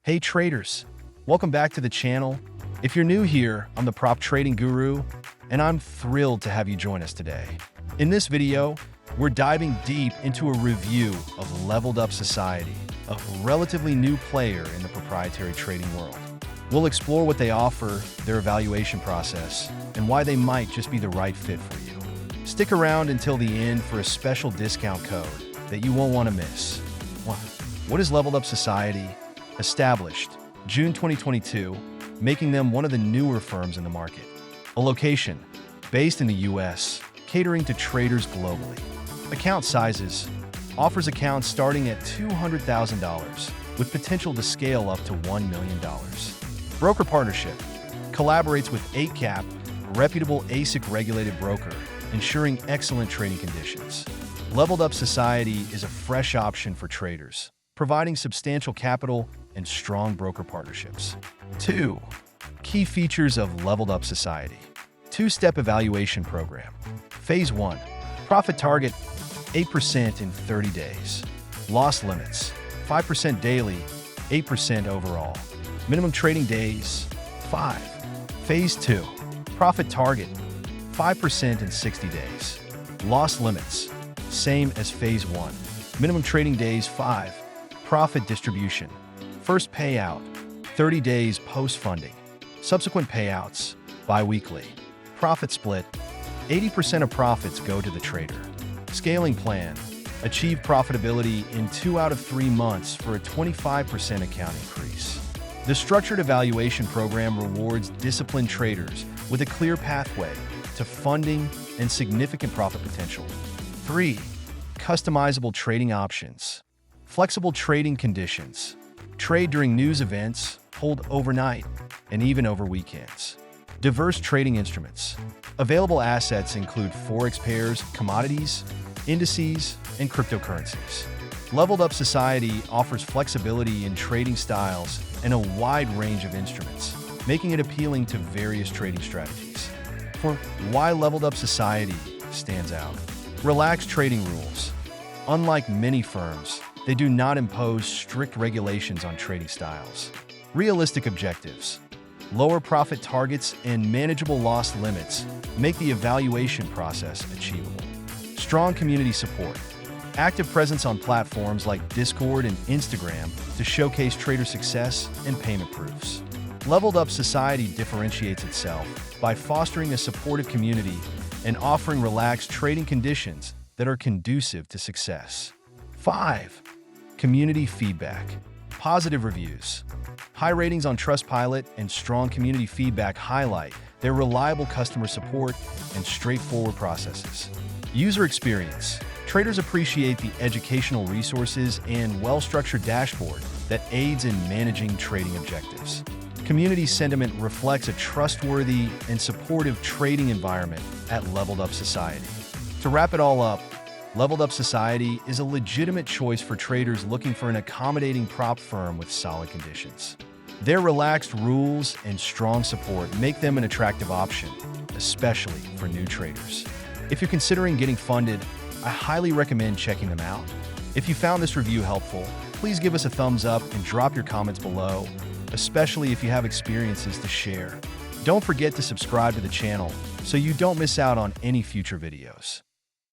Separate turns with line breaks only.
Hey traders, welcome back to the channel. If you're new here, I'm the prop trading guru, and I'm thrilled to have you join us today. In this video, we're diving deep into a review of Leveled Up Society, a relatively new player in the proprietary trading world. We'll explore what they offer, their evaluation process, and why they might just be the right fit for you. Stick around until the end for a special discount code that you won't want to miss. What is Leveled Up Society? Established June 2022, making them one of the newer firms in the market. A location based in the US, catering to traders globally. Account sizes offers accounts starting at $200,000 with potential to scale up to $1 million. Broker partnership collaborates with 8Cap, a reputable ASIC regulated broker, ensuring excellent trading conditions. Leveled Up Society is a fresh option for traders, providing substantial capital and strong broker partnerships. 2. Key features of Leveled Up Society. Two-step evaluation program. Phase 1. Profit target 8% in 30 days. Loss limits 5% daily, 8% overall. Minimum trading days 5. Phase 2. Profit target 5% in 60 days. Loss limits same as Phase 1. Minimum trading days 5. Profit distribution. First payout, 30 days post-funding. Subsequent payouts, bi-weekly. Profit split, 80% of profits go to the trader. Scaling plan, achieve profitability in 2 out of 3 months for a 25% account increase. The structured evaluation program rewards disciplined traders with a clear pathway to funding and significant profit potential. 3. Customizable trading options. Flexible trading conditions. Trade during news events, hold overnight, and even over weekends. Diverse trading instruments. Available assets include Forex pairs, commodities, indices, and cryptocurrencies. Leveled Up Society offers flexibility in trading styles and a wide range of instruments, making it appealing to various trading strategies. For why Leveled Up Society stands out. Relaxed trading rules. Unlike many firms, they do not impose strict regulations on trading styles. Realistic objectives. Lower profit targets and manageable loss limits make the evaluation process achievable. Strong community support. Active presence on platforms like Discord and Instagram to showcase trader success and payment proofs. Leveled Up Society differentiates itself by fostering a supportive community and offering relaxed trading conditions that are conducive to success. 5. Community feedback. Positive reviews. High ratings on Trustpilot and strong community feedback highlight their reliable customer support and straightforward processes. User experience. Traders appreciate the educational resources and well-structured dashboard that aids in managing trading objectives. Community sentiment reflects a trustworthy and supportive trading environment at Leveled Up Society. To wrap it all up, Leveled Up Society is a legitimate choice for traders looking for an accommodating prop firm with solid conditions. Their relaxed rules and strong support make them an attractive option, especially for new traders. If you're considering getting funded, I highly recommend checking them out. If you found this review helpful, please give us a thumbs up and drop your comments below, especially if you have experiences to share. Don't forget to subscribe to the channel so you don't miss out on any future videos.